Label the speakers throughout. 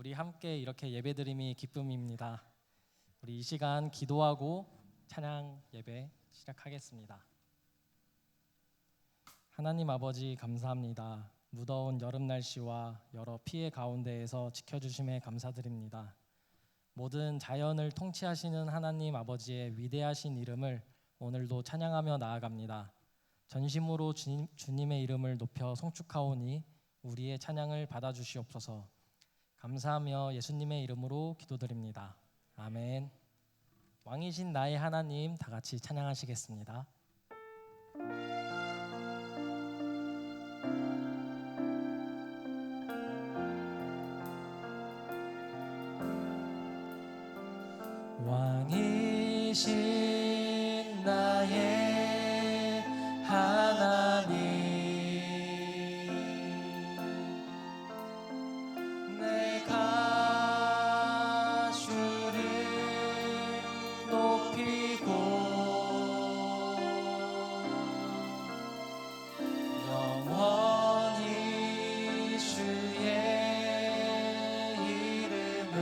Speaker 1: 우리 함께 이렇게 예배드림이 기쁨입니다. 우리 이 시간 기도하고 찬양 예배 시작하겠습니다. 하나님 아버지 감사합니다. 무더운 여름 날씨와 여러 피해 가운데에서 지켜주심에 감사드립니다. 모든 자연을 통치하시는 하나님 아버지의 위대하신 이름을 오늘도 찬양하며 나아갑니다. 전심으로 주님의 이름을 높여 송축하오니 우리의 찬양을 받아주시옵소서. 감사하며 예수님의 이름으로 기도드립니다. 아멘. 왕이신 나의 하나님, 다 같이 찬양하시겠습니다. 왕이신 나의 하나님, 내가 주를 높이고 영원히 주의 이름을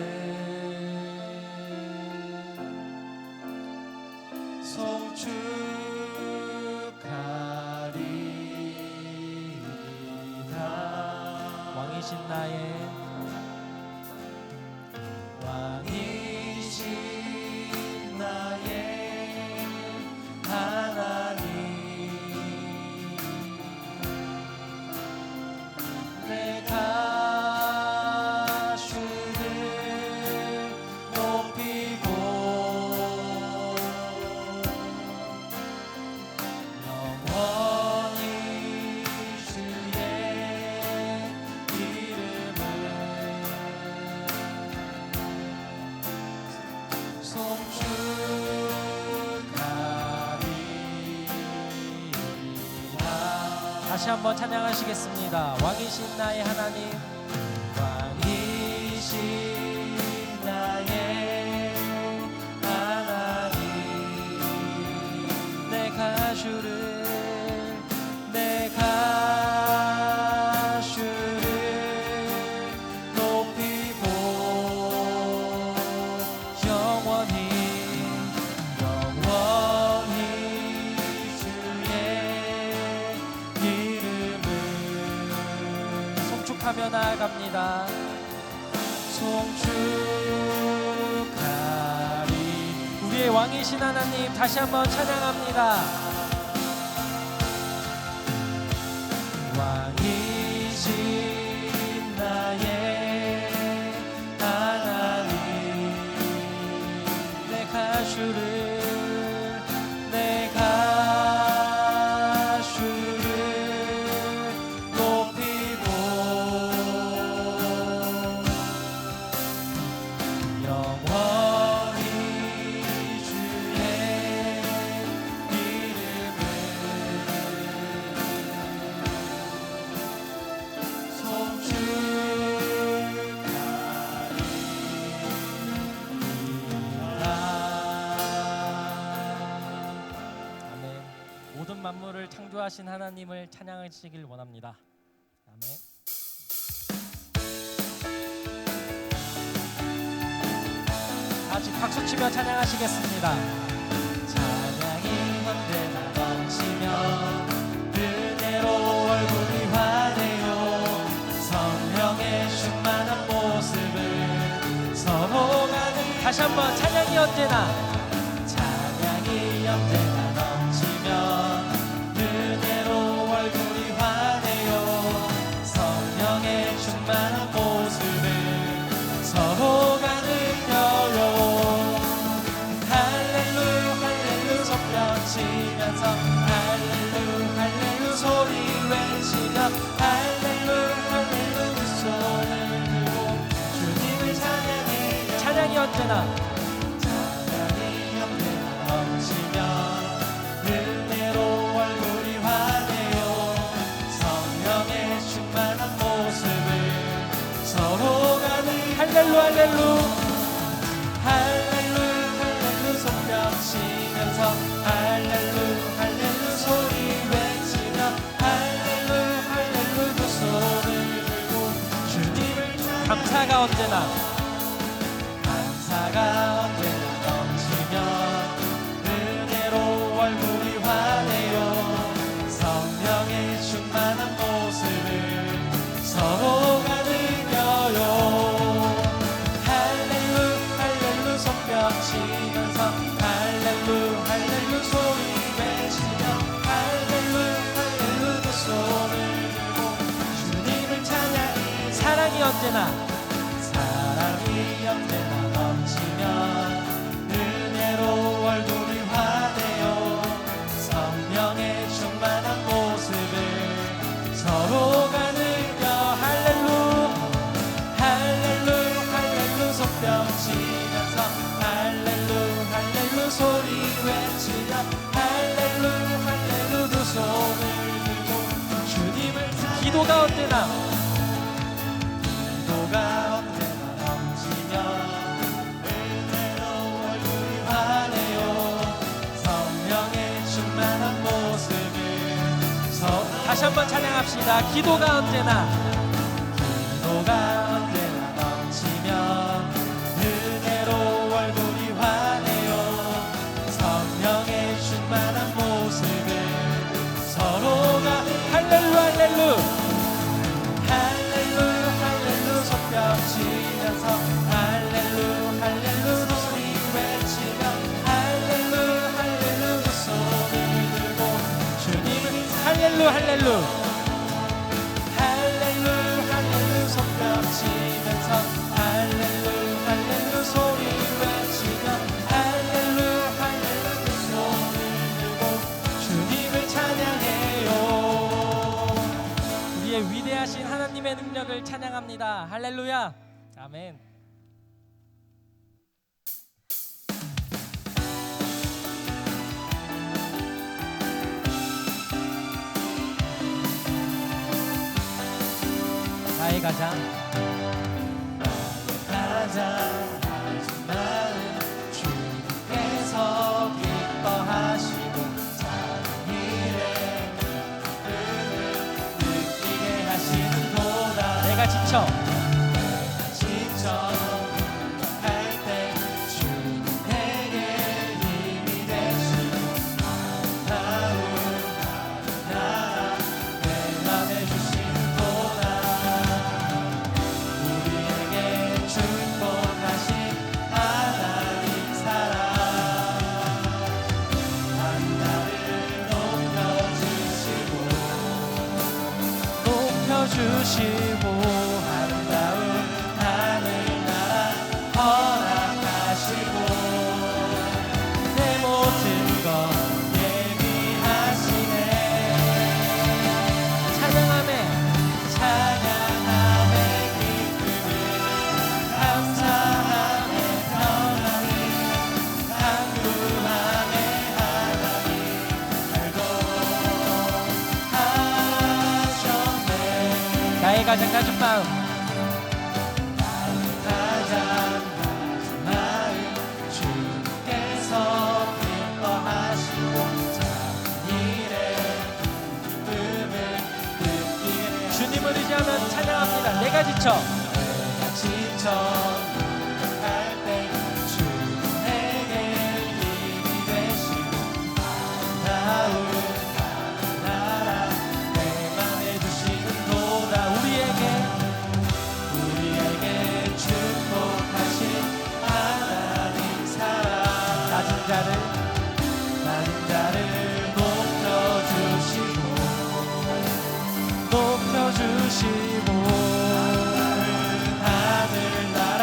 Speaker 1: 송축하리이다. 왕이신 나의 하나님, 내가 주를 높이고 영원히 주의 이름을 송축하리이다. 다시 한번 찬양하시겠습니다. 왕이신 나의 하나님, 왕이신 나의 하나님, 내가 주를 높이고 영원히 주의 이름을 송축하며 나아갑니다. 송축하리. 우리의 왕이신 하나님, 다시 한번 찬양합니다. 왕이신 나의 하나님, 내가 주를 높이고 영원히 주의 이름을 송축하리이다. 아멘. 모든 만물을 창조하신 하나님을 찬양하시길 원합니다. 아멘. 다시 박수치며 찬양하시겠습니다. 찬양이 언제나 넘치며 은혜로 얼굴이 환해요. 성령의 충만한 모습을 서로가는. 다시 한번 찬양이 언제나 넘치며 은혜로 얼굴이 환해요. 성령의 충만한 모습을 서로가 느껴요. 할렐루 할렐루 손뼉치면서 할렐루 할렐루 소리 외치며 할렐루 할렐루 두 손을 들고 주님을 찬양해요. 찬양이 언제나 넘치며 은혜로 얼굴이 환해요. 성령의 충만한 모습을 서로가 할렐루 할렐루 할렐루 할렐루 손뼉치면서 할렐루 할렐루 소리 외치며 할렐루 할렐루 두 손을 들고 주님을 감사히 감사가 언제나 넘치면 은혜로 얼굴이 환해요. 성령의 충만한 모습을 서로가 느껴요. 할렐루 할렐루 손뼉치면서 할렐루 할렐루 소리 외치며 할렐루 할렐루 두 손을 들고 주님을 찬양해. 사랑이 언제나 넘치면 은혜로 얼굴이 환해요. 성령의 충만한 모습을 서로가 느껴. 할렐루 할렐루 할렐루 손뼉치면서 할렐루 할렐루 소리 외치며 할렐루 할렐루 두 손을 들고 주님을 찬양해. 기도가 언제나 넘치면 은혜로 얼굴이 환해요. 성령의 충만한 모습을 다시 한번 찬양합시다. 기도가 언제나 넘치면 은혜로 얼굴이 환해요. 성령의 충만한 모습을 서로가 할렐루 할렐루 할렐루 할렐루 손뼉치면서 할렐루 할렐루 소리 외치며 할렐루 할렐루 두 손을 들고 주님을 할렐루 할렐루 할렐루 할렐루 손뼉치면서 할렐루 할렐루 소리 외치며 할렐루 할렐루 두 손을 들고 주님을 찬양해요. 우리의 위대하신 하나님의 능력을 찬양합니다. 할렐루야. 아멘. 나의 가장 마지막은 주님께서 기뻐하시고 작은 일에 느끼게 하시는도다. 내가 지쳐 할 때 주님 내게 힘이 되시고 아름다운 나라 내 맘에 주시는도다. 우리에게 축복하신 하나님 사랑 하나를 높여주시고 아름다운 하늘나라 허락하시고 내 모든 것 예비하시네. 찬양하며 기쁨을 감사하며 평안을 강구하며 하나님 알고 하셨네. 나의 가장 낮은 마음 주께서 기뻐하시고 작은 일에 기쁨을 느끼게. 주님을 의지하면 찬양합니다. 내가 지쳐 할 때 주님 내게 힘이 되시고 아름다운 나라 내 맘에 주시는도다. 우리에게 축복하신 하나님 사랑 낮은 자를 높여주시고 하늘나라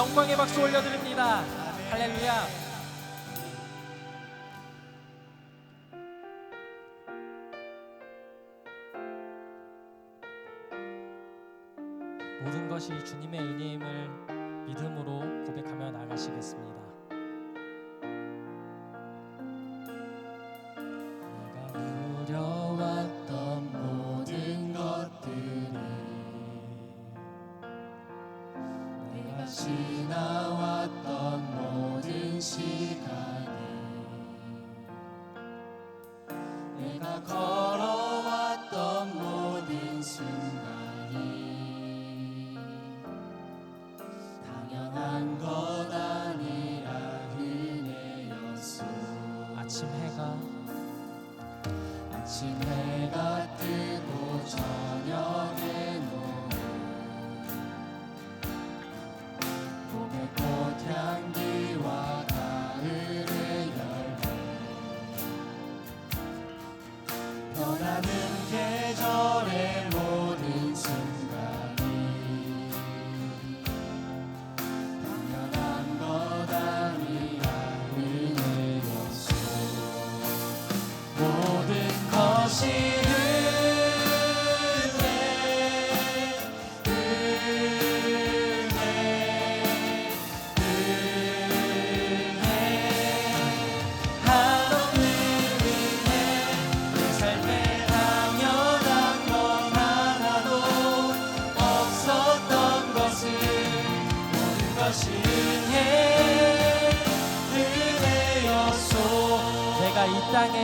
Speaker 1: 영광의 박수 올려드립니다. 할렐루야. 모든 것이 주님의 은혜임을 믿음으로 고백하며 나가시겠습니다. 내가 누려왔던 모든 것들이, 내가 지나왔던 모든 시간이, 내가 걸어왔던 모든 순간이 당연한 것 아니라 은혜였소. 아침 해가 뜨고 저녁에 노을, 봄의 꽃향기와 가을의 열매, 변하는 계절의 모든 순간이 당연한 것 아니라 은혜였소. 모든 것이 내가 이 땅에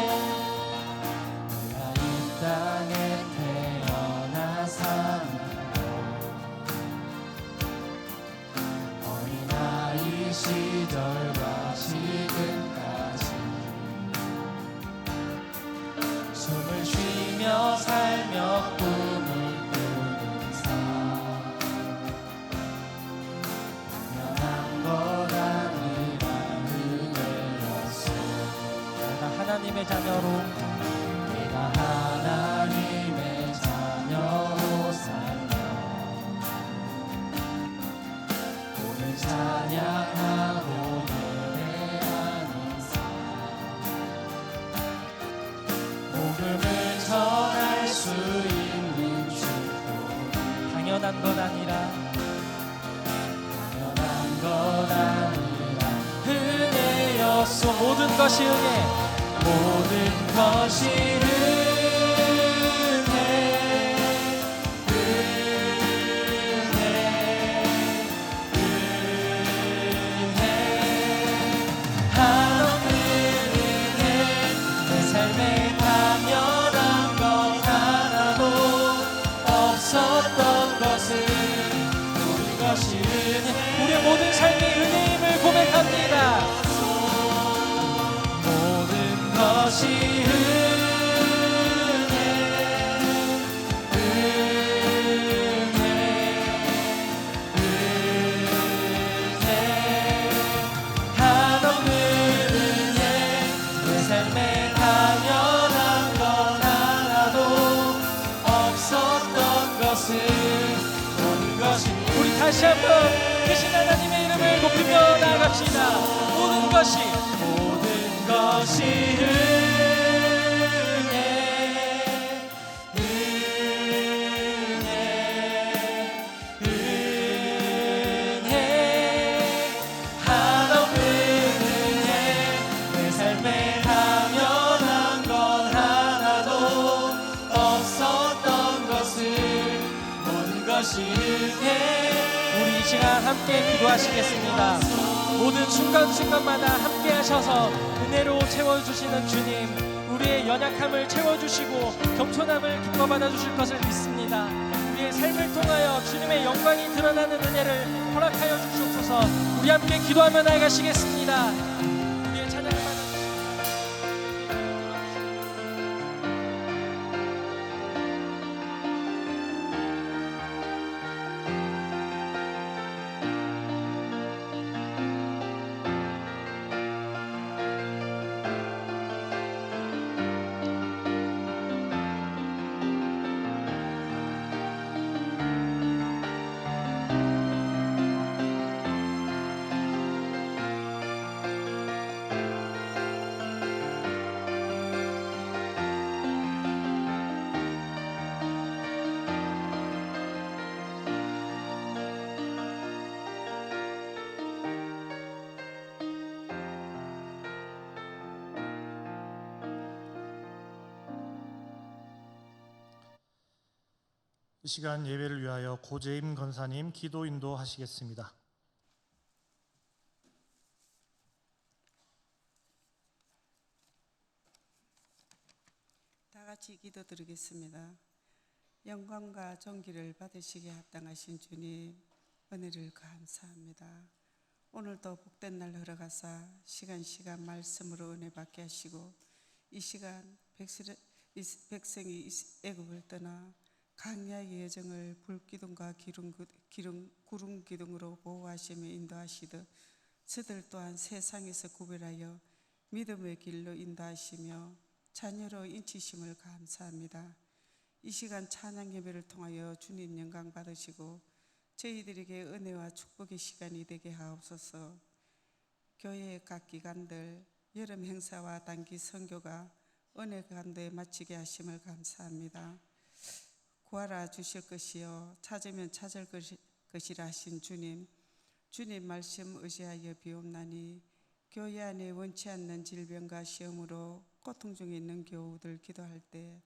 Speaker 1: 태어나 사는 어린아이 시절과 지금까지 숨을 쉬며 살며 꿈을 꾸는 삶, 당연한 것 아니라 은혜였소. 하나님의 자녀로 살며 오늘 찬양하고 예배하는 삶, 복음을 전할 수 있는 축복, 당연한 것 아니라 은혜였소. 모든 것이 내 삶에 당연한 것 하나도 없었던 것은 모든 것이 은혜. 우리의 모든 삶이 은혜임을 고백합니다. 모든 것이 우리 다시 한번 크신 하나님의 이름을 높이며 나아갑시다. 모든 것이 내 삶에 당연한 것 하나도 없었던 것은 모든 것이 우리 이 시간 함께 기도하시겠습니다. 모든 순간순간마다 함께 하셔서 은혜로 채워주시는 주님, 우리의 연약함을 채워주시고 겸손함을 기뻐 받아주실 것을 믿습니다. 우리의 삶을 통하여 주님의 영광이 드러나는 은혜를 허락하여 주시옵소서. 우리 함께 기도하며 나아가시겠습니다. 우리의 찬양을 받아주시옵소서.
Speaker 2: 이 시간 예배를 위하여 고재임 권사님 기도 인도하시겠습니다.
Speaker 3: 다 같이 기도드리겠습니다. 영광과 존귀를 받으시기에 합당하신 주님, 은혜를 감사합니다. 오늘도 복된 날 흘러가사 시간 말씀으로 은혜 받게 하시고, 이 시간 백성이 애굽을 떠나 광야의 여정을 불기둥과 구름 기둥으로 보호하시며 인도하시듯 저들 또한 세상에서 구별하여 믿음의 길로 인도하시며 자녀로 인치심을 감사합니다. 이 시간 찬양 예배를 통하여 주님 영광 받으시고 저희들에게 은혜와 축복의 시간이 되게 하옵소서. 교회의 각 기관들 여름 행사와 단기 선교가 은혜 가운데 마치게 하심을 감사합니다. 구하라 주실 것이요 찾으면 찾을 것이라 하신 주님 말씀 의지하여 비옵나니 교회 안에 원치 않는 질병과 시험으로 고통 중에 있는 교우들 기도할 때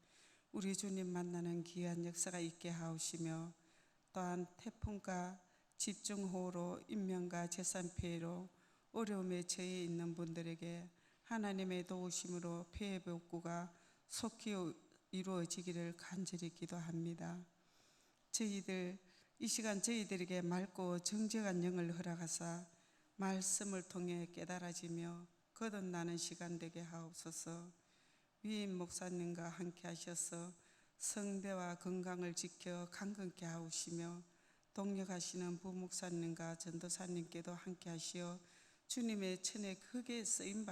Speaker 3: 우리 주님 만나는 귀한 역사가 있게 하옵시며, 또한 태풍과 집중호우로 인명과 재산 피해로 어려움에 처해 있는 분들에게 하나님의 도우심으로 피해 복구가 속히 이루어지기를 간절히 기도합니다. 이 시간 저희들에게 맑고 정직한 영을 허락하사 말씀을 통해 깨달아지며 거듭나는 시간 되게 하옵소서. 위임 목사님과 함께 하셔서 성대와 건강을 지켜 강건케 하옵시며, 동역하시는 부목사님과 전도사님께도 함께 하시어 주님의 천에 크게 쓰임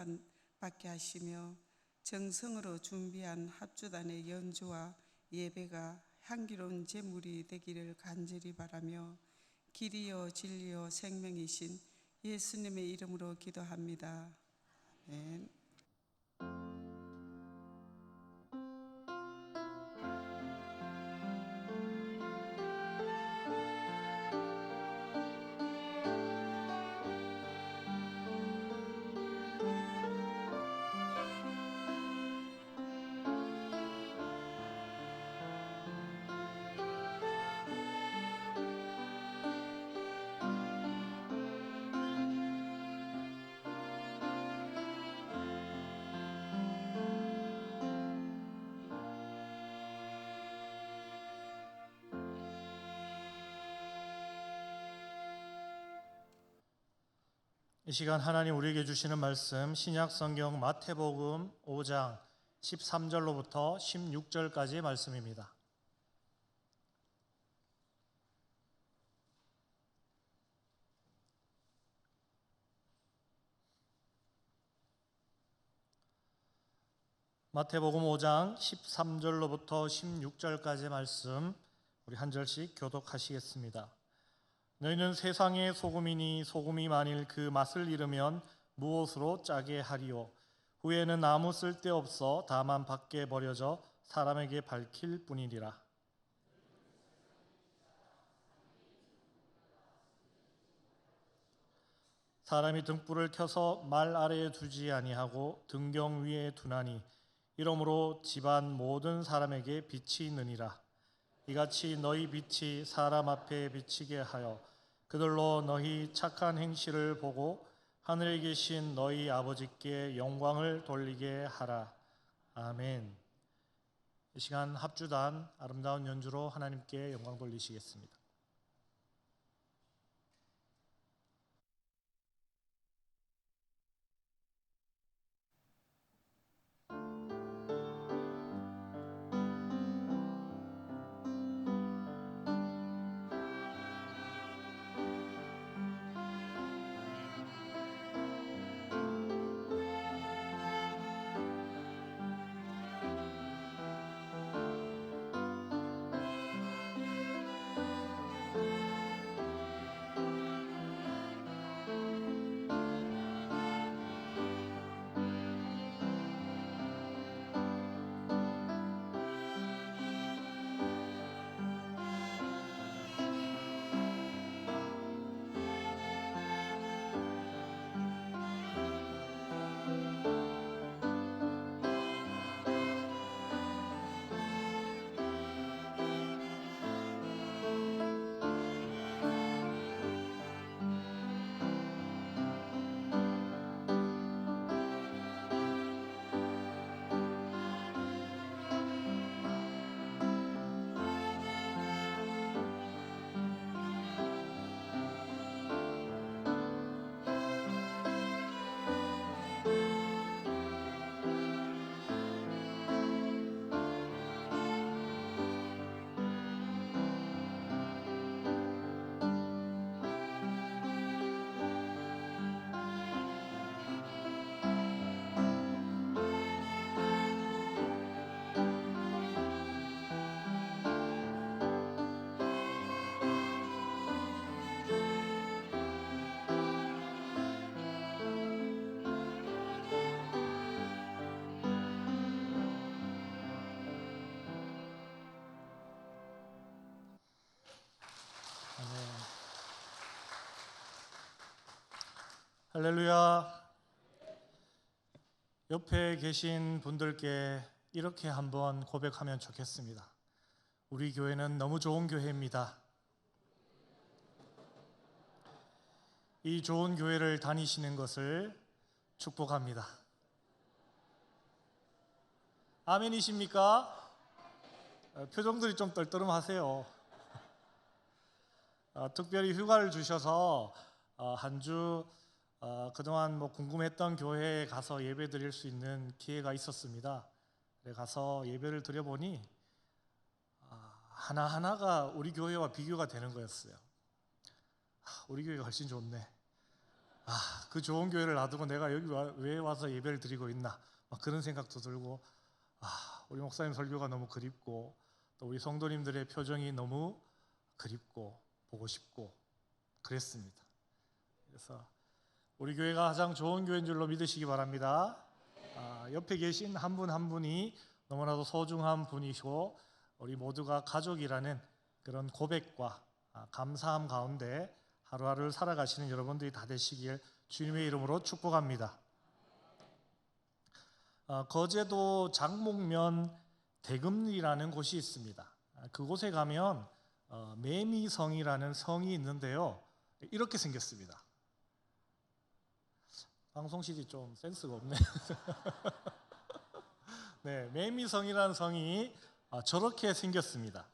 Speaker 3: 받게 하시며, 정성으로 준비한 합주단의 연주와 예배가 향기로운 제물이 되기를 간절히 바라며, 길이요 진리요 생명이신 예수님의 이름으로 기도합니다. 아멘.
Speaker 2: 이 시간 하나님 우리에게 주시는 말씀 신약 성경 마태복음 5장 13절로부터 16절까지의 말씀입니다. 마태복음 5장 13절로부터 16절까지의 말씀 우리 한 절씩 교독하시겠습니다. 너희는 세상의 소금이니 소금이 만일 그 맛을 잃으면 무엇으로 짜게 하리요? 후에는 아무 쓸데없어 다만 밖에 버려져 사람에게 밝힐 뿐이니라. 사람이 등불을 켜서 말 아래에 두지 아니하고 등경 위에 두나니 이러므로 집안 모든 사람에게 빛이 있느니라. 이같이 너희 빛이 사람 앞에 비치게 하여 그들로 너희 착한 행실을 보고 하늘에 계신 너희 아버지께 영광을 돌리게 하라. 아멘. 이 시간 합주단 아름다운 연주로 하나님께 영광 돌리시겠습니다. 할렐루야. 옆에 계신 분들께 이렇게 한번 고백하면 좋겠습니다. 우리 교회는 너무 좋은 교회입니다. 이 좋은 교회를 다니시는 것을 축복합니다. 아멘이십니까? 표정들이 좀 떨떠름하세요. 특별히 휴가를 주셔서 한 주 그동안 궁금했던 교회에 가서 예배 드릴 수 있는 기회가 있었습니다. 가서 예배를 드려보니 하나하나가 우리 교회와 비교가 되는 거였어요. 우리 교회가 훨씬 좋네. 그 좋은 교회를 놔두고 내가 여기 왜 와서 예배를 드리고 있나, 그런 생각도 들고, 우리 목사님 설교가 너무 그립고, 또 우리 성도님들의 표정이 너무 그립고 보고 싶고 그랬습니다. 그래서 우리 교회가 가장 좋은 교회인 줄로 믿으시기 바랍니다. 옆에 계신 한 분 한 분이 너무나도 소중한 분이시고 우리 모두가 가족이라는 그런 고백과 감사함 가운데 하루하루를 살아가시는 여러분들이 다 되시길 주님의 이름으로 축복합니다. 거제도 장목면 대금리라는 곳이 있습니다. 그곳에 가면 매미성이라는 성이 있는데요, 이렇게 생겼습니다. 방송 CD 좀 센스가 없네. 네, 매미성이라는 성이 저렇게 생겼습니다.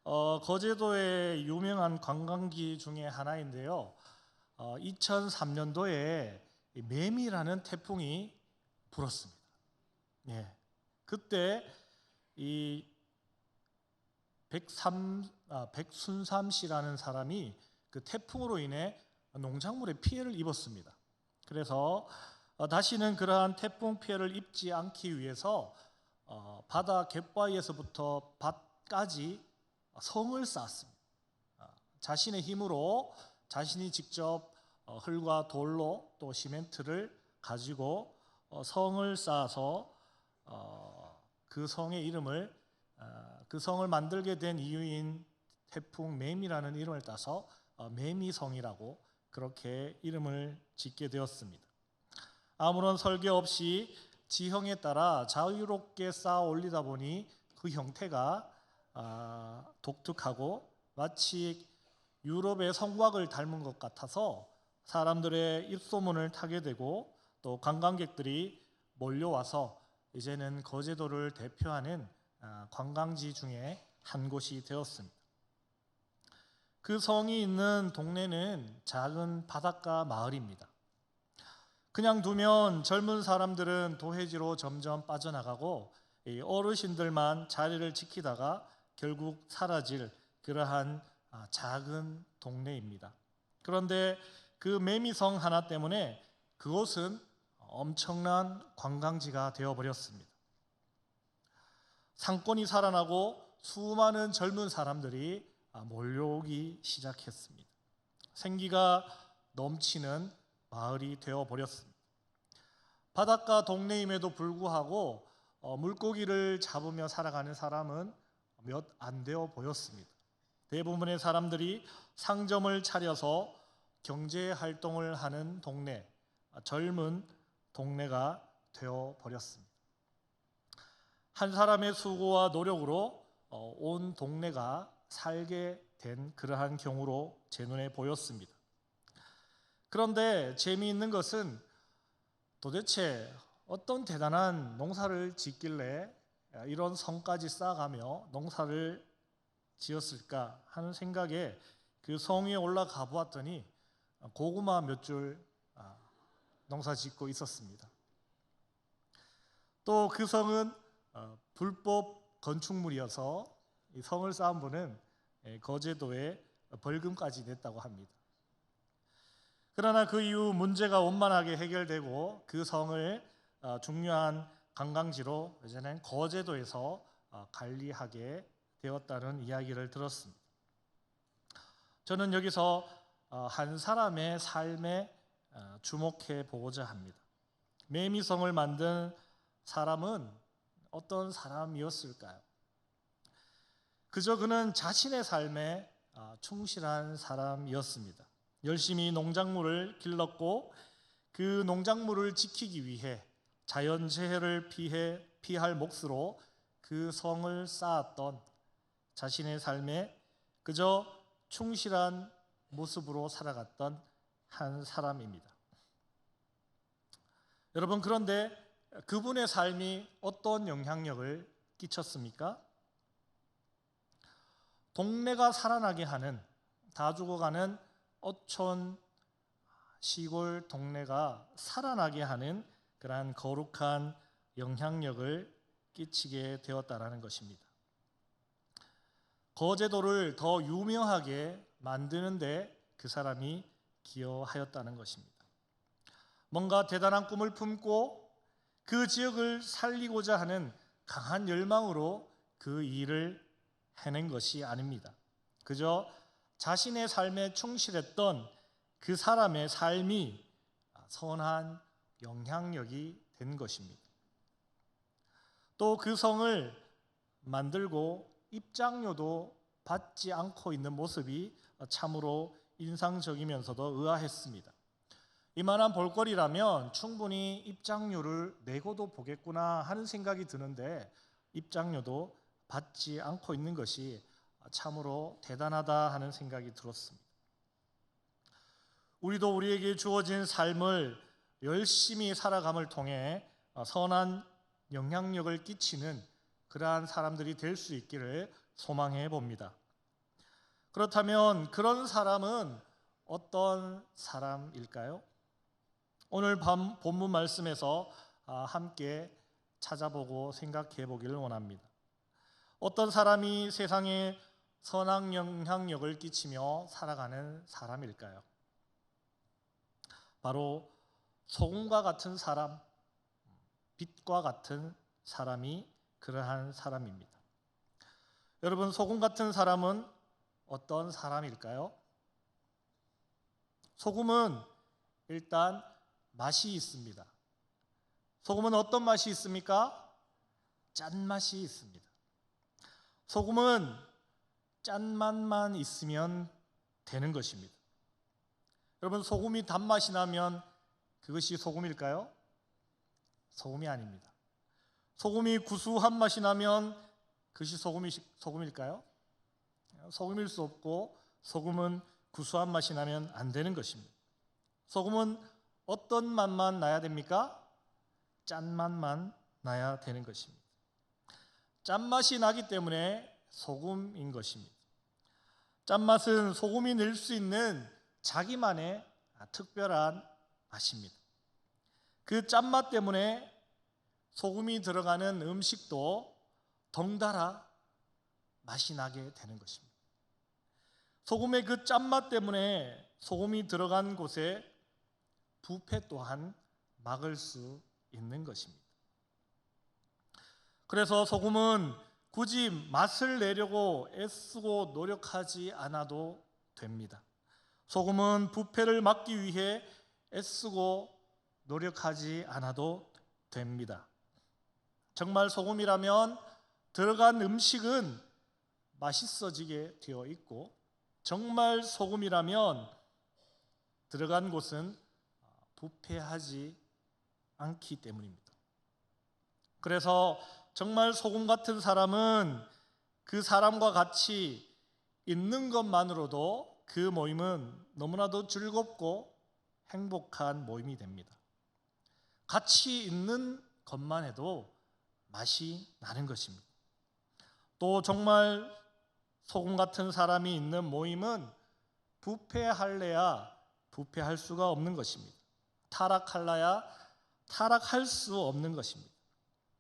Speaker 2: 거제도의 유명한 관광지 중에 하나인데요, 2003년도에 매미라는 태풍이 불었습니다. 예, 그때 이 백순삼 씨라는 사람이 그 태풍으로 인해 농작물에 피해를 입었습니다. 그래서 다시는 그러한 태풍 피해를 입지 않기 위해서 바다 갯바위에서부터 밭까지 성을 쌓았습니다. 자신의 힘으로 자신이 직접 흙과 돌로 또 시멘트를 가지고 성을 쌓아서 그 성의 이름을, 그 성을 만들게 된 이유인 태풍 매미라는 이름을 따서 매미성이라고 그렇게 이름을 짓게 되었습니다. 아무런 설계 없이 지형에 따라 자유롭게 쌓아 올리다 보니 그 형태가 독특하고 마치 유럽의 성곽을 닮은 것 같아서 사람들의 입소문을 타게 되고, 또 관광객들이 몰려와서 이제는 거제도를 대표하는 관광지 중에 한 곳이 되었습니다. 그 성이 있는 동네는 작은 바닷가 마을입니다. 그냥 두면 젊은 사람들은 도해지로 점점 빠져나가고 어르신들만 자리를 지키다가 결국 사라질 그러한 작은 동네입니다. 그런데 그 매미성 하나 때문에 그곳은 엄청난 관광지가 되어버렸습니다. 상권이 살아나고 수많은 젊은 사람들이 몰려오기 시작했습니다. 생기가 넘치는 마을이 되어버렸습니다. 바닷가 동네임에도 불구하고 물고기를 잡으며 살아가는 사람은 몇 안 되어 보였습니다. 대부분의 사람들이 상점을 차려서 경제 활동을 하는 동네, 젊은 동네가 되어버렸습니다. 한 사람의 수고와 노력으로 온 동네가 살게 된 그러한 경우로 제 눈에 보였습니다. 그런데 재미있는 것은 도대체 어떤 대단한 농사를 짓길래 이런 성까지 쌓아가며 농사를 지었을까 하는 생각에 그 성 위에 올라가 보았더니 고구마 몇 줄 농사 짓고 있었습니다. 또 그 성은 불법 건축물이어서 이 성을 쌓은 분은 거제도에 벌금까지 냈다고 합니다. 그러나 그 이후 문제가 원만하게 해결되고 그 성을 중요한 관광지로 이제는 거제도에서 관리하게 되었다는 이야기를 들었습니다. 저는 여기서 한 사람의 삶에 주목해 보고자 합니다. 매미성을 만든 사람은 어떤 사람이었을까요? 그저 그는 자신의 삶에 충실한 사람이었습니다. 열심히 농작물을 길렀고 그 농작물을 지키기 위해 자연재해를 피할 몫으로 그 성을 쌓았던 자신의 삶에 그저 충실한 모습으로 살아갔던 한 사람입니다. 여러분, 그런데 그분의 삶이 어떤 영향력을 끼쳤습니까? 동네가 살아나게 하는, 다 죽어가는 어촌 시골 동네가 살아나게 하는 그러한 거룩한 영향력을 끼치게 되었다라는 것입니다. 거제도를 더 유명하게 만드는데 그 사람이 기여하였다는 것입니다. 뭔가 대단한 꿈을 품고 그 지역을 살리고자 하는 강한 열망으로 그 일을 해낸 것이 아닙니다. 그저 자신의 삶에 충실했던 그 사람의 삶이 선한 영향력이 된 것입니다. 또 그 성을 만들고 입장료도 받지 않고 있는 모습이 참으로 인상적이면서도 의아했습니다. 이만한 볼거리라면 충분히 입장료를 내고도 보겠구나 하는 생각이 드는데 입장료도 받지 않고 있는 것이 참으로 대단하다 하는 생각이 들었습니다. 우리도 우리에게 주어진 삶을 열심히 살아감을 통해 선한 영향력을 끼치는 그러한 사람들이 될 수 있기를 소망해 봅니다. 그렇다면 그런 사람은 어떤 사람일까요? 오늘 본문 말씀에서 함께 찾아보고 생각해 보기를 원합니다. 어떤 사람이 세상에 선한 영향력을 끼치며 살아가는 사람일까요? 바로 소금과 같은 사람, 빛과 같은 사람이 그러한 사람입니다. 여러분, 소금 같은 사람은 어떤 사람일까요? 소금은 일단 맛이 있습니다. 소금은 어떤 맛이 있습니까? 짠맛이 있습니다. 소금은 짠맛만 있으면 되는 것입니다. 여러분, 소금이 단맛이 나면 그것이 소금일까요? 소금이 아닙니다. 소금이 구수한 맛이 나면 그것이 소금일까요? 소금일 수 없고 소금은 구수한 맛이 나면 안 되는 것입니다. 소금은 어떤 맛만 나야 됩니까? 짠맛만 나야 되는 것입니다. 짠맛이 나기 때문에 소금인 것입니다. 짠맛은 소금이 낼 수 있는 자기만의 특별한 맛입니다. 그 짠맛 때문에 소금이 들어가는 음식도 덩달아 맛이 나게 되는 것입니다. 소금의 그 짠맛 때문에 소금이 들어간 곳에 부패 또한 막을 수 있는 것입니다. 그래서 소금은 굳이 맛을 내려고 애쓰고 노력하지 않아도 됩니다. 소금은 부패를 막기 위해 애쓰고 노력하지 않아도 됩니다. 정말 소금이라면 들어간 음식은 맛있어지게 되어 있고 정말 소금이라면 들어간 곳은 부패하지 않기 때문입니다. 그래서 정말 소금 같은 사람은 그 사람과 같이 있는 것만으로도 그 모임은 너무나도 즐겁고 행복한 모임이 됩니다. 같이 있는 것만 해도 맛이 나는 것입니다. 또 정말 소금 같은 사람이 있는 모임은 부패할래야 부패할 수가 없는 것입니다. 타락할래야 타락할 수 없는 것입니다.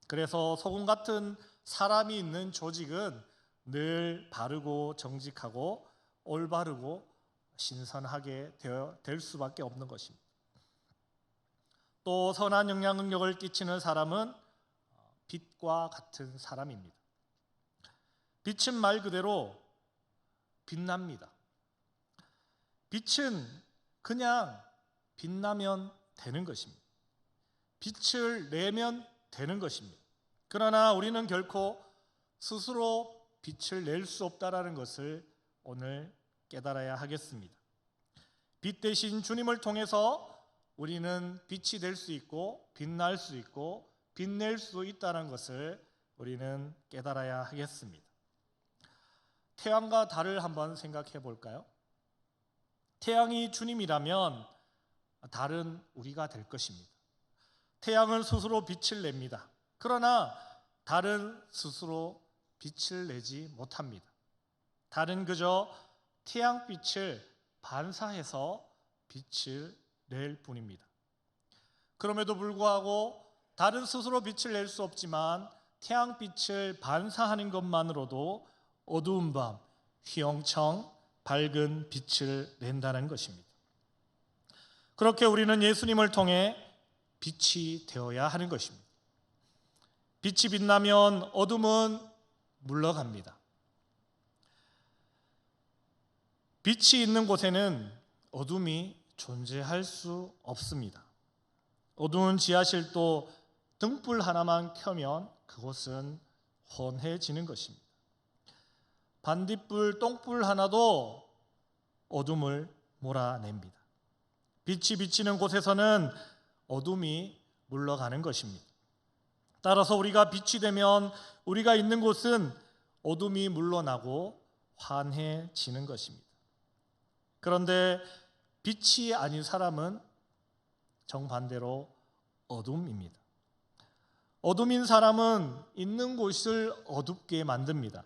Speaker 2: 그래서 소금 같은 사람이 있는 조직은 늘 바르고 정직하고 올바르고 신선하게 될 수밖에 없는 것입니다. 또 선한 영향력을 끼치는 사람은 빛과 같은 사람입니다. 빛은 말 그대로 빛납니다. 빛은 그냥 빛나면 되는 것입니다. 빛을 내면 되는 것입니다. 그러나 우리는 결코 스스로 빛을 낼 수 없다라는 것을 오늘 깨달아야 하겠습니다. 빛 대신 주님을 통해서 우리는 빛이 될 수 있고 빛날 수 있고 빛낼 수 있다는 것을 우리는 깨달아야 하겠습니다. 태양과 달을 한번 생각해 볼까요? 태양이 주님이라면 달은 우리가 될 것입니다. 태양은 스스로 빛을 냅니다. 그러나 달은 스스로 빛을 내지 못합니다. 달은 그저 태양빛을 반사해서 빛을 낼 뿐입니다. 그럼에도 불구하고 달은 스스로 빛을 낼 수 없지만 태양빛을 반사하는 것만으로도 어두운 밤, 휘영청 밝은 빛을 낸다는 것입니다. 그렇게 우리는 예수님을 통해 빛이 되어야 하는 것입니다. 빛이 빛나면 어둠은 물러갑니다. 빛이 있는 곳에는 어둠이 존재할 수 없습니다. 어두운 지하실도 등불 하나만 켜면 그곳은 혼해지는 것입니다. 반딧불, 똥불 하나도 어둠을 몰아냅니다. 빛이 비치는 곳에서는 어둠이 물러가는 것입니다. 따라서 우리가 빛이 되면 우리가 있는 곳은 어둠이 물러나고 환해지는 것입니다. 그런데 빛이 아닌 사람은 정반대로 어둠입니다. 어둠인 사람은 있는 곳을 어둡게 만듭니다.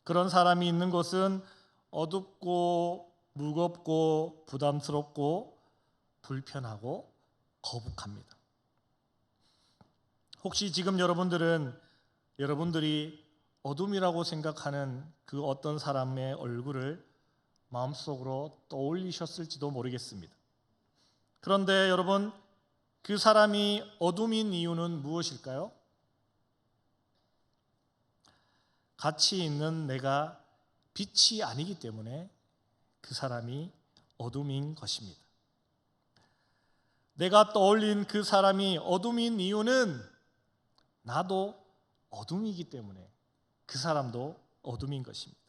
Speaker 2: 그런 사람이 있는 곳은 어둡고 무겁고 부담스럽고 불편하고 거북합니다. 혹시 지금 여러분들이 어둠이라고 생각하는 그 어떤 사람의 얼굴을 마음속으로 떠올리셨을지도 모르겠습니다. 그런데 여러분, 그 사람이 어둠인 이유는 무엇일까요? 같이 있는 내가 빛이 아니기 때문에 그 사람이 어둠인 것입니다. 내가 떠올린 그 사람이 어둠인 이유는 나도 어둠이기 때문에 그 사람도 어둠인 것입니다.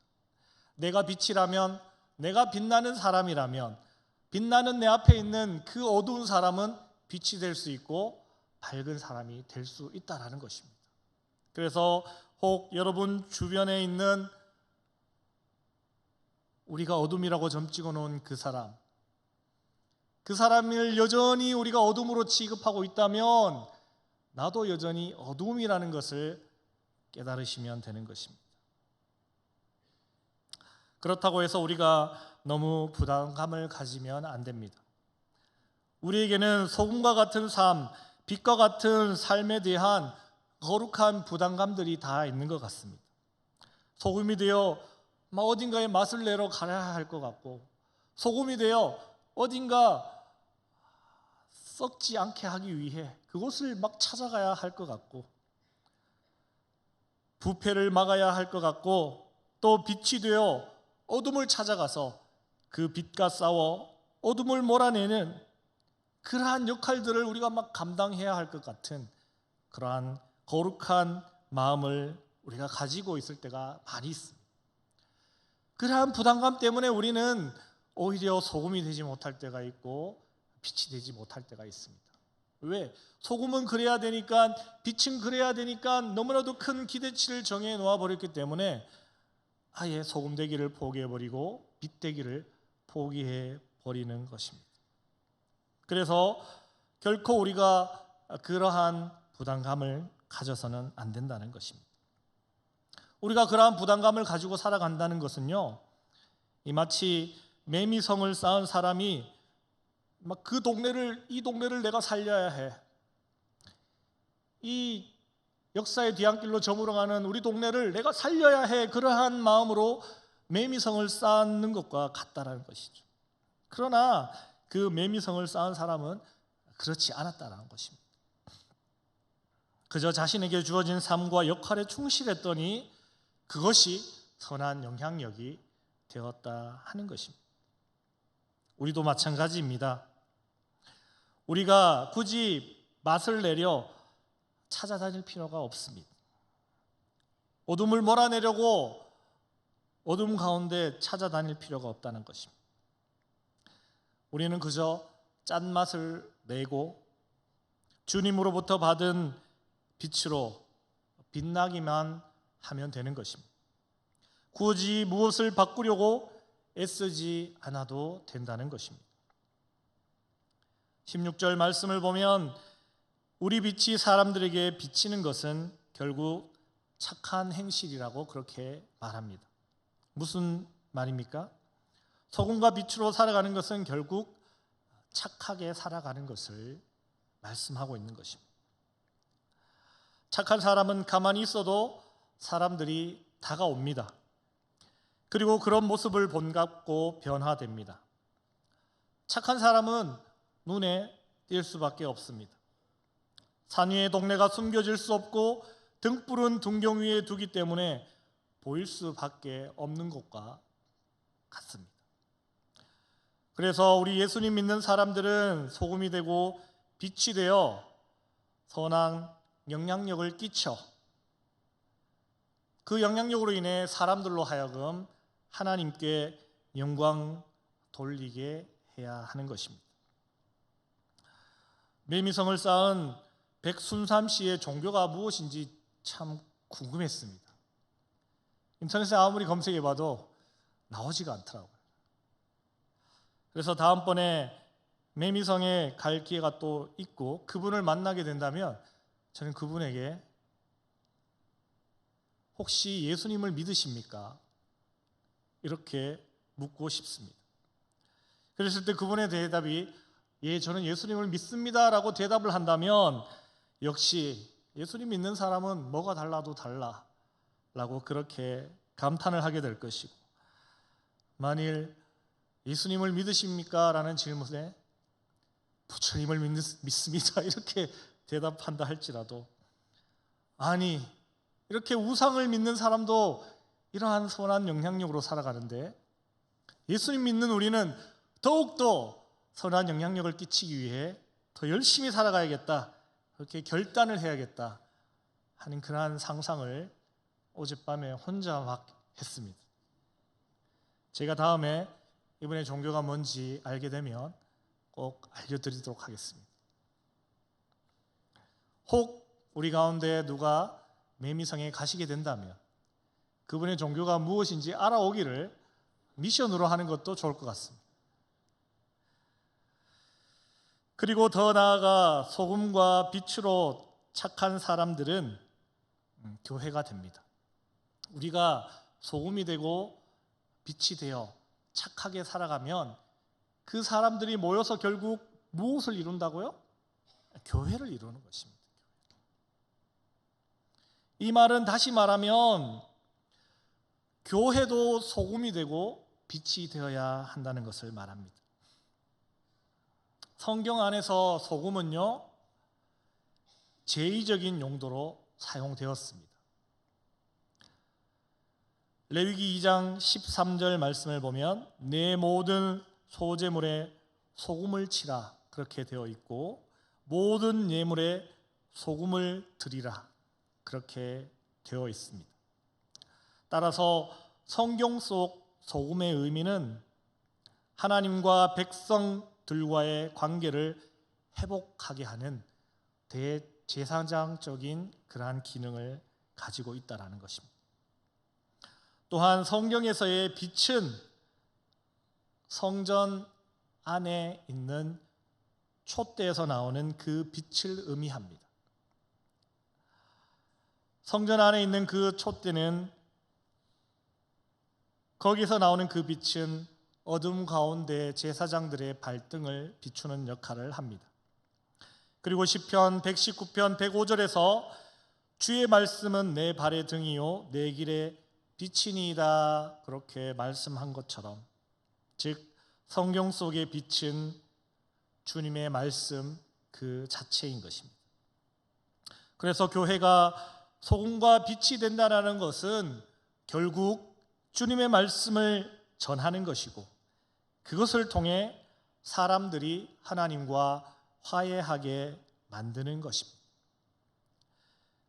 Speaker 2: 내가 빛이라면, 내가 빛나는 사람이라면 빛나는 내 앞에 있는 그 어두운 사람은 빛이 될 수 있고 밝은 사람이 될 수 있다는 것입니다. 그래서 혹 여러분 주변에 있는 우리가 어둠이라고 점 찍어 놓은 그 사람을 여전히 우리가 어둠으로 취급하고 있다면 나도 여전히 어둠이라는 것을 깨달으시면 되는 것입니다. 그렇다고 해서 우리가 너무 부담감을 가지면 안 됩니다. 우리에게는 소금과 같은 삶, 빛과 같은 삶에 대한 거룩한 부담감들이 다 있는 것 같습니다. 소금이 되어 어딘가에 맛을 내러 가야 할 것 같고, 소금이 되어 어딘가 썩지 않게 하기 위해 그곳을 막 찾아가야 할 것 같고, 부패를 막아야 할 것 같고, 또 빛이 되어 어둠을 찾아가서 그 빛과 싸워 어둠을 몰아내는 그러한 역할들을 우리가 막 감당해야 할 것 같은 그러한 거룩한 마음을 우리가 가지고 있을 때가 많이 있습니다. 그러한 부담감 때문에 우리는 오히려 소금이 되지 못할 때가 있고 빛이 되지 못할 때가 있습니다. 왜? 소금은 그래야 되니까, 빛은 그래야 되니까 너무나도 큰 기대치를 정해 놓아 버렸기 때문에 아예 소금 되기를 포기해버리고 빛 되기를 포기해버리는 것입니다. 그래서 결코 우리가 그러한 부담감을 가져서는 안 된다는 것입니다. 우리가 그러한 부담감을 가지고 살아간다는 것은요, 마치 매미성을 쌓은 사람이 막 이 동네를 내가 살려야 해, 이 역사의 뒤안길로 저물어가는 우리 동네를 내가 살려야 해, 그러한 마음으로 매미성을 쌓는 것과 같다라는 것이죠. 그러나 그 매미성을 쌓은 사람은 그렇지 않았다는 것입니다. 그저 자신에게 주어진 삶과 역할에 충실했더니 그것이 선한 영향력이 되었다 하는 것입니다. 우리도 마찬가지입니다. 우리가 굳이 맛을 내려 찾아다닐 필요가 없습니다. 어둠을 몰아내려고 어둠 가운데 찾아다닐 필요가 없다는 것입니다. 우리는 그저 짠맛을 내고 주님으로부터 받은 빛으로 빛나기만 하면 되는 것입니다. 굳이 무엇을 바꾸려고 애쓰지 않아도 된다는 것입니다. 16절 말씀을 보면 우리 빛이 사람들에게 비치는 것은 결국 착한 행실이라고 그렇게 말합니다. 무슨 말입니까? 소금과 빛으로 살아가는 것은 결국 착하게 살아가는 것을 말씀하고 있는 것입니다. 착한 사람은 가만히 있어도 사람들이 다가옵니다. 그리고 그런 모습을 본받고 변화됩니다. 착한 사람은 눈에 띌 수밖에 없습니다. 산 위의 동네가 숨겨질 수 없고 등불은 등경 위에 두기 때문에 보일 수밖에 없는 것과 같습니다. 그래서 우리 예수님 믿는 사람들은 소금이 되고 빛이 되어 선한 영향력을 끼쳐 그 영향력으로 인해 사람들로 하여금 하나님께 영광 돌리게 해야 하는 것입니다. 매미성을 쌓은 백순삼 씨의 종교가 무엇인지 참 궁금했습니다. 인터넷에 아무리 검색해봐도 나오지가 않더라고요. 그래서 다음번에 매미성에 갈 기회가 또 있고 그분을 만나게 된다면 저는 그분에게 혹시 예수님을 믿으십니까? 이렇게 묻고 싶습니다. 그랬을 때 그분의 대답이 예, 저는 예수님을 믿습니다 라고 대답을 한다면 역시 예수님 믿는 사람은 뭐가 달라도 달라 라고 그렇게 감탄을 하게 될 것이고, 만일 예수님을 믿으십니까? 라는 질문에 부처님을 믿습니다 이렇게 대답한다 할지라도, 아니 이렇게 우상을 믿는 사람도 이러한 선한 영향력으로 살아가는데 예수님 믿는 우리는 더욱더 선한 영향력을 끼치기 위해 더 열심히 살아가야겠다, 그렇게 결단을 해야겠다 하는 그러한 상상을 어젯밤에 혼자 막 했습니다. 제가 다음에 이분의 종교가 뭔지 알게 되면 꼭 알려드리도록 하겠습니다. 혹 우리 가운데 누가 매미성에 가시게 된다면 그분의 종교가 무엇인지 알아오기를 미션으로 하는 것도 좋을 것 같습니다. 그리고 더 나아가 소금과 빛으로 착한 사람들은 교회가 됩니다. 우리가 소금이 되고 빛이 되어 착하게 살아가면 그 사람들이 모여서 결국 무엇을 이룬다고요? 교회를 이루는 것입니다. 이 말은 다시 말하면 교회도 소금이 되고 빛이 되어야 한다는 것을 말합니다. 성경 안에서 소금은요, 제의적인 용도로 사용되었습니다. 레위기 2장 13절 말씀을 보면 내 모든 소제물에 소금을 치라 그렇게 되어 있고, 모든 예물에 소금을 드리라 그렇게 되어 있습니다. 따라서 성경 속 소금의 의미는 하나님과 백성들과의 관계를 회복하게 하는 대제사장적인 그러한 기능을 가지고 있다는 것입니다. 또한 성경에서의 빛은 성전 안에 있는 촛대에서 나오는 그 빛을 의미합니다. 성전 안에 있는 그 촛대는, 거기서 나오는 그 빛은 어둠 가운데 제사장들의 발등을 비추는 역할을 합니다. 그리고 시편 119편 105절에서 주의 말씀은 내 발의 등이요 내 길의 빛이니이다 그렇게 말씀한 것처럼, 즉 성경 속의 빛은 주님의 말씀 그 자체인 것입니다. 그래서 교회가 소금과 빛이 된다는 것은 결국 주님의 말씀을 전하는 것이고, 그것을 통해 사람들이 하나님과 화해하게 만드는 것입니다.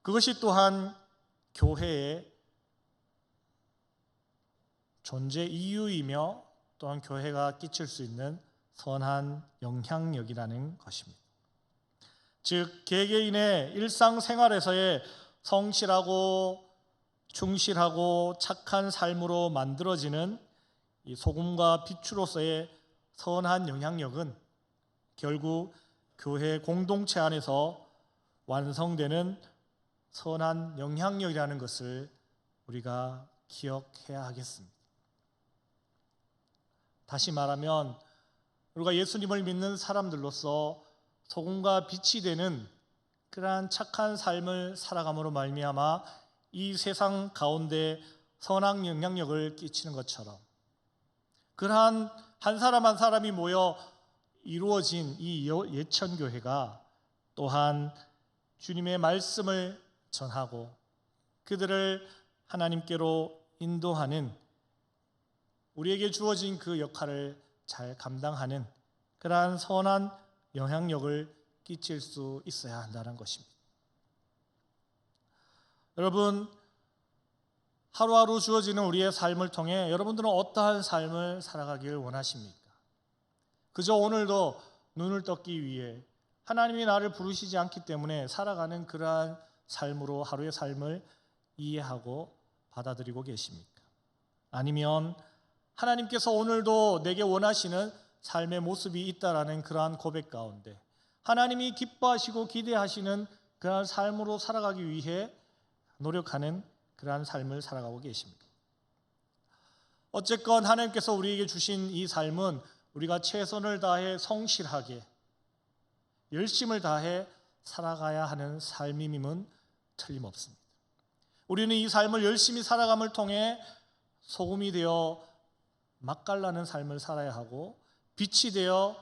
Speaker 2: 그것이 또한 교회의 존재 이유이며 또한 교회가 끼칠 수 있는 선한 영향력이라는 것입니다. 즉 개개인의 일상생활에서의 성실하고 충실하고 착한 삶으로 만들어지는 이 소금과 빛으로서의 선한 영향력은 결국 교회 공동체 안에서 완성되는 선한 영향력이라는 것을 우리가 기억해야 하겠습니다. 다시 말하면 우리가 예수님을 믿는 사람들로서 소금과 빛이 되는 그러한 착한 삶을 살아감으로 말미암아 이 세상 가운데 선한 영향력을 끼치는 것처럼 그러한 한 사람 한 사람이 모여 이루어진 이 예천교회가 또한 주님의 말씀을 전하고 그들을 하나님께로 인도하는 우리에게 주어진 그 역할을 잘 감당하는 그러한 선한 영향력을 끼칠 수 있어야 한다는 것입니다. 여러분, 하루하루 주어지는 우리의 삶을 통해 여러분들은 어떠한 삶을 살아가길 원하십니까? 그저 오늘도 눈을 떴기 위해 하나님이 나를 부르시지 않기 때문에 살아가는 그러한 삶으로 하루의 삶을 이해하고 받아들이고 계십니까? 아니면 하나님께서 오늘도 내게 원하시는 삶의 모습이 있다라는 그러한 고백 가운데 하나님이 기뻐하시고 기대하시는 그러한 삶으로 살아가기 위해 노력하는 그러한 삶을 살아가고 계십니다. 어쨌건 하나님께서 우리에게 주신 이 삶은 우리가 최선을 다해 성실하게 열심을 다해 살아가야 하는 삶임은 틀림없습니다. 우리는 이 삶을 열심히 살아감을 통해 소금이 되어 맛깔나는 삶을 살아야 하고 빛이 되어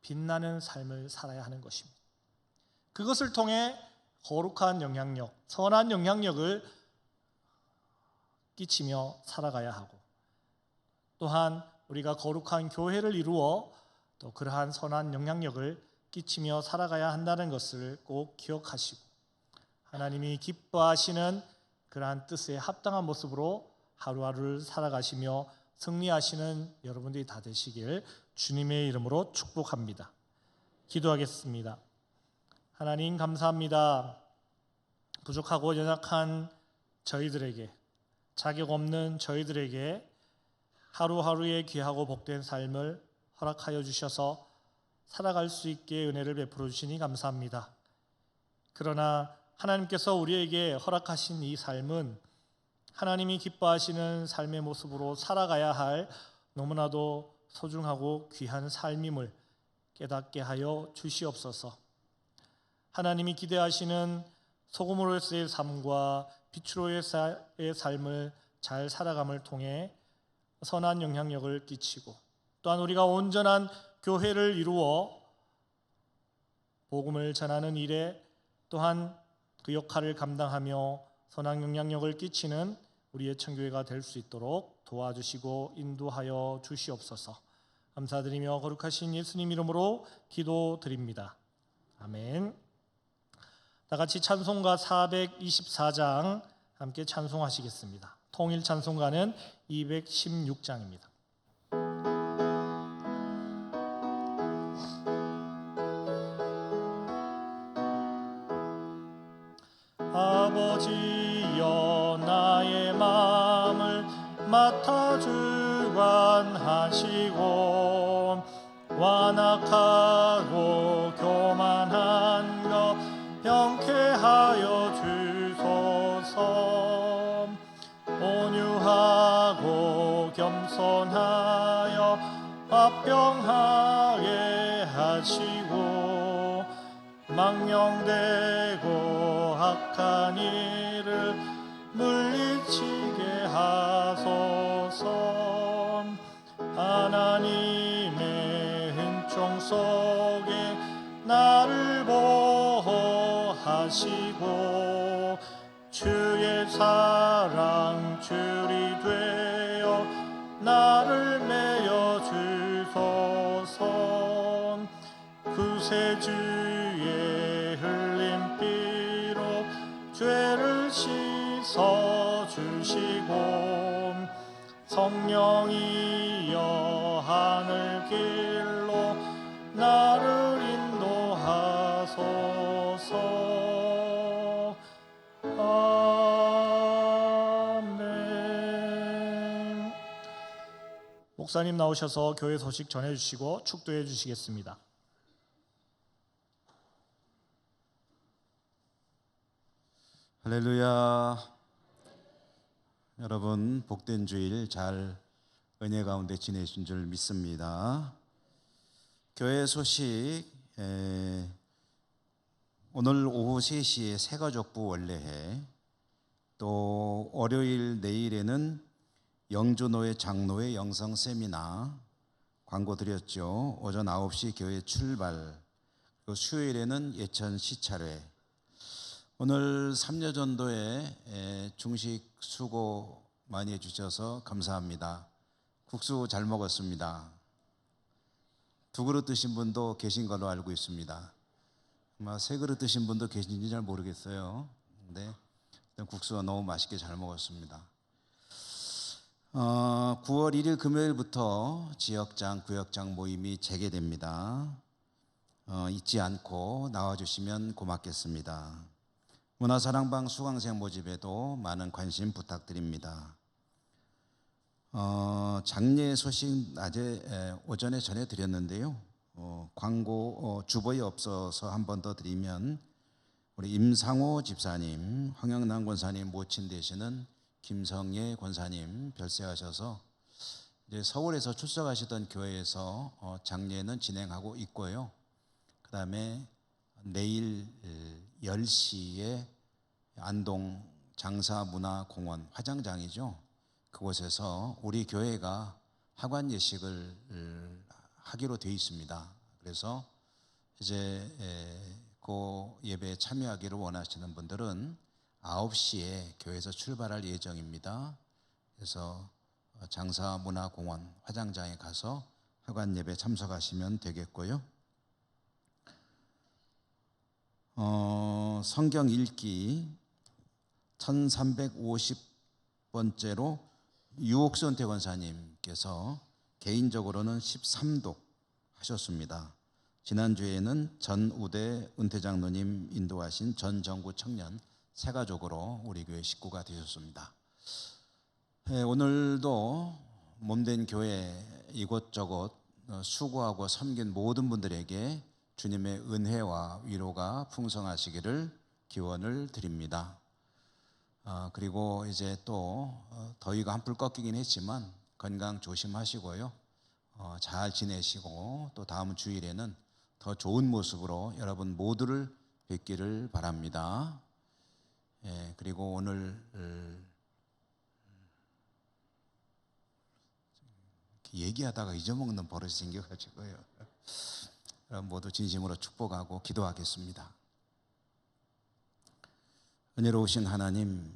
Speaker 2: 빛나는 삶을 살아야 하는 것입니다. 그것을 통해 거룩한 영향력, 선한 영향력을 끼치며 살아가야 하고 또한 우리가 거룩한 교회를 이루어 또 그러한 선한 영향력을 끼치며 살아가야 한다는 것을 꼭 기억하시고 하나님이 기뻐하시는 그러한 뜻에 합당한 모습으로 하루하루를 살아가시며 승리하시는 여러분들이 다 되시길 주님의 이름으로 축복합니다. 기도하겠습니다. 하나님 감사합니다. 부족하고 연약한 저희들에게 자격 없는 저희들에게 하루하루의 귀하고 복된 삶을 허락하여 주셔서 살아갈 수 있게 은혜를 베풀어 주시니 감사합니다. 그러나 하나님께서 우리에게 허락하신 이 삶은 하나님이 기뻐하시는 삶의 모습으로 살아가야 할 너무나도 소중하고 귀한 삶임을 깨닫게 하여 주시옵소서. 하나님이 기대하시는 소금으로서의 삶과 빛으로의 삶을 잘 살아감을 통해 선한 영향력을 끼치고 또한 우리가 온전한 교회를 이루어 복음을 전하는 일에 또한 그 역할을 감당하며 선한 영향력을 끼치는 우리의 청교회가 될 수 있도록 도와주시고 인도하여 주시옵소서. 감사드리며 거룩하신 예수님 이름으로 기도드립니다. 아멘. 다 같이 찬송가 424장 함께 찬송하시겠습니다. 통일 찬송가는 216장입니다. 아버지여 나의 마음을 맡아 주관하시고 완악하고 교만한 것 명쾌하여 주소서. 온유하고 겸손하여 화평하게 하시고 망령되고 악한 일을 물리치게 하소서. 하나님의 은총 속에 나를 보호하시고 주의 사랑 줄이 되어 나를 메어 주소서. 구세주의 흘린 피로 죄를 씻어 주시고 성령이여 하늘 길로 나를 인도하소서. 목사님 나오셔서 교회 소식 전해주시고 축도해 주시겠습니다.
Speaker 4: 할렐루야. 여러분 복된 주일 잘 은혜 가운데 지내신 줄 믿습니다. 교회 소식, 오늘 오후 3시에 새가족부 원래회, 또 월요일 내일에는 영주노회 장로회 영성 세미나 광고 드렸죠. 오전 9시 교회 출발, 그리고 수요일에는 예천 시찰회. 오늘 삼려전도에 중식 수고 많이 해주셔서 감사합니다. 국수 잘 먹었습니다. 2그릇 드신 분도 계신 걸로 알고 있습니다. 아마 3그릇 드신 분도 계신지 잘 모르겠어요. 근데 국수가 너무 맛있게 잘 먹었습니다. 9월 1일 금요일부터 지역장, 구역장 모임이 재개됩니다. 잊지 않고 나와주시면 고맙겠습니다. 문화사랑방 수강생 모집에도 많은 관심 부탁드립니다. 장례 소식 오전에 전해드렸는데요. 광고 주보에 없어서 한 번 더 드리면, 우리 임상호 집사님, 황영남 권사님 모친 되시는 김성예 권사님 별세하셔서 이제 서울에서 출석하시던 교회에서 장례는 진행하고 있고요. 그 다음에 내일 10시에 안동 장사문화공원 화장장이죠. 그곳에서 우리 교회가 하관 예식을 하기로 되어 있습니다. 그래서 이제 그 예배에 참여하기를 원하시는 분들은 9시에 교회에서 출발할 예정입니다. 그래서 장사문화공원 화장장에 가서 하관 예배 참석하시면 되겠고요. 성경 읽기 1350번째로 유옥선태 권사님께서 개인적으로는 13독 하셨습니다. 지난주에는 전우대 은퇴장로님 인도하신 전정구 청년 새가족으로 우리 교회 식구가 되셨습니다. 오늘도 몸된 교회 이곳저곳 수고하고 섬긴 모든 분들에게 주님의 은혜와 위로가 풍성하시기를 기원을 드립니다. 그리고 이제 또 더위가 한풀 꺾이긴 했지만 건강 조심하시고요. 잘 지내시고 또 다음 주일에는 더 좋은 모습으로 여러분 모두를 뵙기를 바랍니다. 그리고 오늘 얘기하다가 잊어먹는 버릇이 생겨가지고요. 모두 진심으로 축복하고 기도하겠습니다. 은혜로우신 하나님,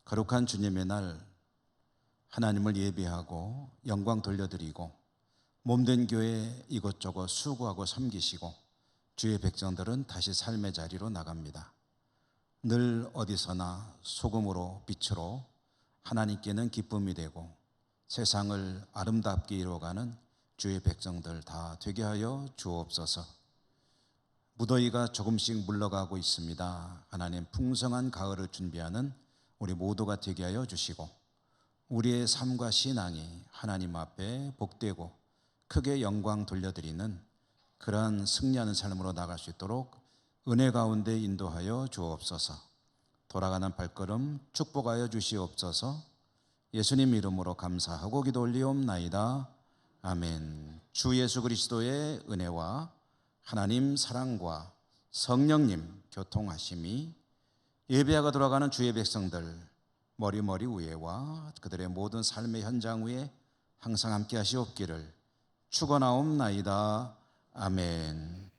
Speaker 4: 거룩한 주님의 날 하나님을 예배하고 영광 돌려드리고 몸된 교회 이곳저곳 수고하고 섬기시고 주의 백성들은 다시 삶의 자리로 나갑니다. 늘 어디서나 소금으로 빛으로 하나님께는 기쁨이 되고 세상을 아름답게 이루어가는 주의 백성들 다 되게 하여 주옵소서. 무더위가 조금씩 물러가고 있습니다. 하나님 풍성한 가을을 준비하는 우리 모두가 되게 하여 주시고 우리의 삶과 신앙이 하나님 앞에 복되고 크게 영광 돌려드리는 그러한 승리하는 삶으로 나갈 수 있도록 은혜 가운데 인도하여 주옵소서. 돌아가는 발걸음 축복하여 주시옵소서. 예수님 이름으로 감사하고 기도 올리옵나이다. 아멘. 주 예수 그리스도의 은혜와 하나님 사랑과 성령님 교통하심이 예배하고 돌아가는 주의 백성들 머리 위에와 그들의 모든 삶의 현장 위에 항상 함께 하시옵기를 축원하옵나이다. 아멘.